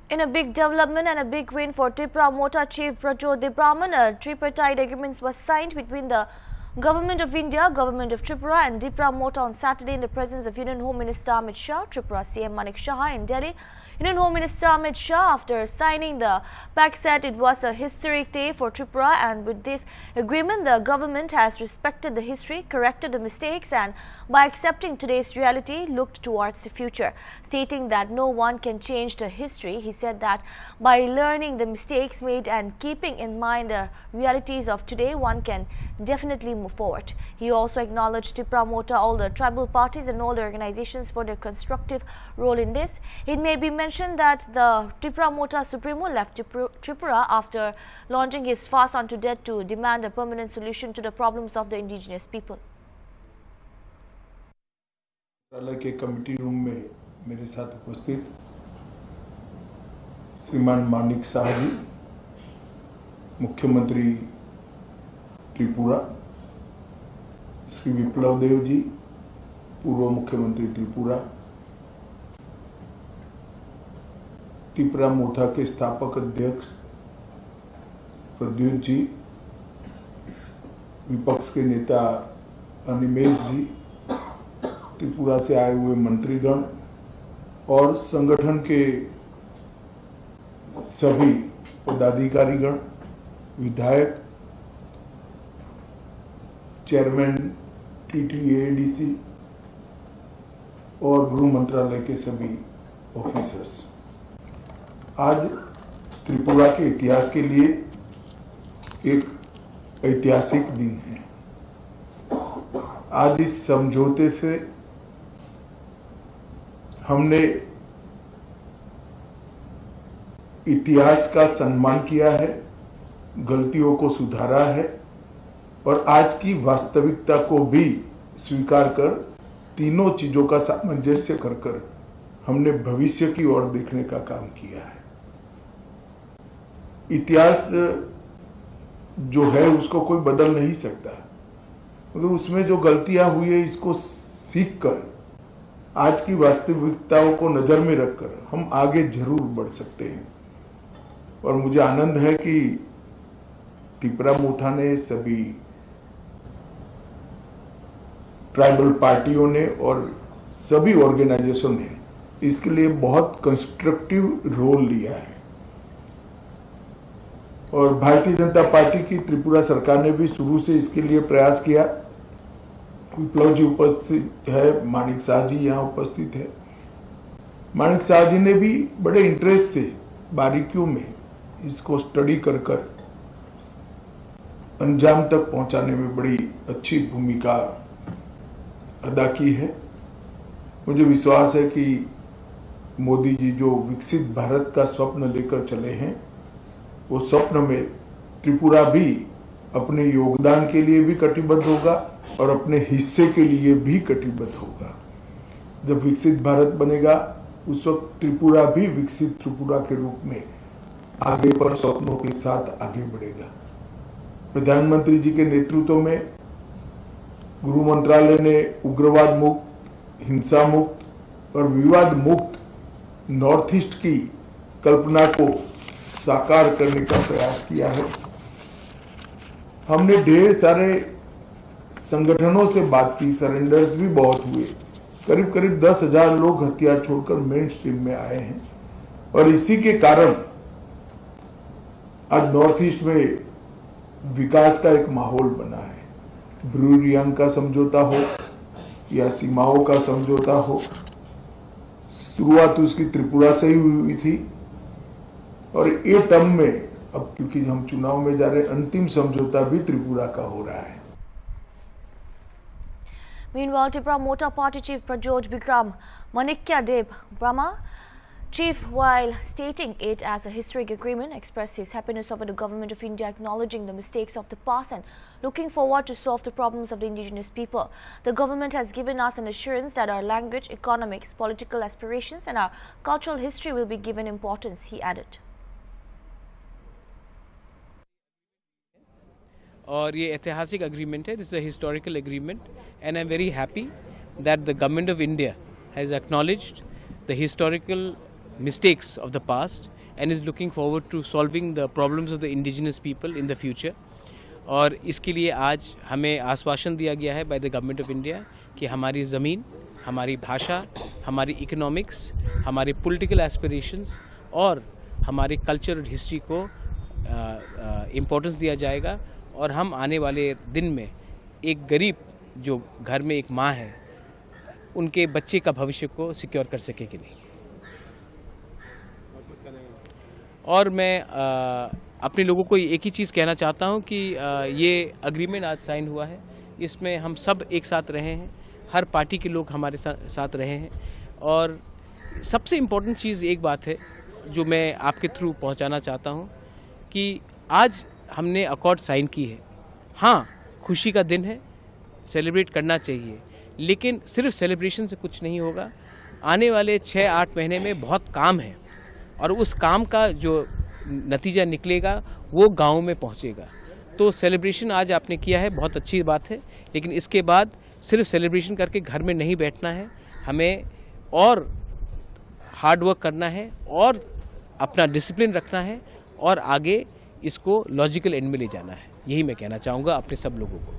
In a big development and a big win for Tripura Mota Chief Prajot Debraman, a tripartite agreement was signed between the Government of India, Government of Tripura and Tripura Mota on Saturday in the presence of Union Home Minister Amit Shah, Tripura CM Manik Shah in Delhi. Union Home Minister Amit Shah, after signing the pact, said it was a historic day for Tripura, and with this agreement the government has respected the history, corrected the mistakes and by accepting today's reality looked towards the future. Stating that no one can change the history, he said that by learning the mistakes made and keeping in mind the realities of today, one can definitely move forward. He also acknowledged Tripura Mota, all the tribal parties and all the organizations for their constructive role in this. It may be mentioned that the Tripura Mota Supremo left Tripura after launching his fast onto death to demand a permanent solution to the problems of the indigenous people. के committee room में मेरे साथ उपस्थित श्रीमान मानिक शाह जी, मुख्यमंत्री त्रिपुरा, श्री विप्लव देव जी, पूर्व मुख्यमंत्री त्रिपुरा, त्रिपुरा मोटा के स्थापक अध्यक्ष प्रद्युत जी, विपक्ष के नेता अनिमेश जी, त्रिपुरा से आए हुए मंत्रीगण और संगठन के सभी पदाधिकारीगण, विधायक, चेयरमैन TTADC और गृह मंत्रालय के सभी ऑफिसर्स, आज त्रिपुरा के इतिहास के लिए एक ऐतिहासिक दिन है। आज इस समझौते से हमने इतिहास का सम्मान किया है, गलतियों को सुधारा है और आज की वास्तविकता को भी स्वीकार कर तीनों चीजों का सामंजस्य कर हमने भविष्य की ओर देखने का काम किया है। इतिहास जो है उसको कोई बदल नहीं सकता, मगर उसमें जो गलतियां हुई है इसको सीखकर आज की वास्तविकताओं को नजर में रखकर हम आगे जरूर बढ़ सकते हैं। और मुझे आनंद है कि त्रिपुरा मोटा ने, सभी ट्राइबल पार्टियों ने और सभी ऑर्गेनाइजेशन ने इसके लिए बहुत कंस्ट्रक्टिव रोल लिया है। और भारतीय जनता पार्टी की त्रिपुरा सरकार ने भी शुरू से इसके लिए प्रयास किया। विप्लव जी उपस्थित है, मानिक शाह जी यहाँ उपस्थित है। मानिक शाह जी ने भी बड़े इंटरेस्ट से बारीकियों में इसको स्टडी कर अंजाम तक पहुंचाने में बड़ी अच्छी भूमिका अदा की है। मुझे विश्वास है कि मोदी जी जो विकसित भारत का स्वप्न लेकर चले हैं, वो स्वप्न में त्रिपुरा भी अपने योगदान के लिए भी कटिबद्ध होगा और अपने हिस्से के लिए भी कटिबद्ध होगा। जब विकसित भारत बनेगा उस वक्त त्रिपुरा भी विकसित त्रिपुरा के रूप में आगे पर स्वप्नों के साथ आगे बढ़ेगा। प्रधानमंत्री जी के नेतृत्व में गृह मंत्रालय ने उग्रवाद मुक्त, हिंसा मुक्त और विवाद मुक्त नॉर्थ ईस्ट की कल्पना को साकार करने का प्रयास किया है। हमने ढेर सारे संगठनों से बात की, सरेंडर्स भी बहुत हुए। करीब करीब 10,000 लोग हथियार छोड़कर मेन स्ट्रीम में आए हैं और इसी के कारण आज नॉर्थ ईस्ट में विकास का एक माहौल बना है। ब्रू रियांग का समझौता हो या सीमाओं का समझौता हो, शुरुआत उसकी त्रिपुरा से ही हुई थी और ये टर्म में अब क्योंकि हम चुनाव में जा रहे हैं, अंतिम समझौता भी त्रिपुरा का हो रहा है। Meanwhile, Tripura Mota Party Chief Prajot Bikram Manikya Debrama, Chief, while stating it as a historic agreement, expressed his happiness over the Government of India acknowledging the mistakes of the past and looking forward to solve the problems of the indigenous people. The government has given us an assurance that our language, economics, political aspirations and our cultural history will be given importance, he added. और ये ऐतिहासिक agreement है, this is a historical agreement and I am very happy that the government of India has acknowledged the historical mistakes of the past and is looking forward to solving the problems of the indigenous people in the future. और इसके लिए आज हमें आश्वासन दिया गया है by the government of India कि हमारी ज़मीन, हमारी भाषा, हमारी इकोनॉमिक्स, हमारे पॉलिटिकल एस्पिरेशंस और हमारे कल्चर और हिस्ट्री को इम्पोर्टेंस दिया जाएगा और हम आने वाले दिन में एक गरीब जो घर में एक माँ है उनके बच्चे का भविष्य को सिक्योर कर सकेंगे नहीं। और मैं अपने लोगों को एक ही चीज़ कहना चाहता हूं कि ये एग्रीमेंट आज साइन हुआ है, इसमें हम सब एक साथ रहे हैं, हर पार्टी के लोग हमारे साथ रहे हैं। और सबसे इम्पोर्टेंट चीज़ एक बात है जो मैं आपके थ्रू पहुंचाना चाहता हूं कि आज हमने अकॉर्ड साइन की है। हाँ, खुशी का दिन है, सेलिब्रेट करना चाहिए, लेकिन सिर्फ सेलिब्रेशन से कुछ नहीं होगा। आने वाले 6-8 महीने में बहुत काम है और उस काम का जो नतीजा निकलेगा वो गाँव में पहुँचेगा। तो सेलिब्रेशन आज आपने किया है, बहुत अच्छी बात है, लेकिन इसके बाद सिर्फ सेलिब्रेशन करके घर में नहीं बैठना है, हमें और हार्ड वर्क करना है और अपना डिसिप्लिन रखना है और आगे इसको लॉजिकल एंड में ले जाना है। यही मैं कहना चाहूँगा अपने सब लोगों को।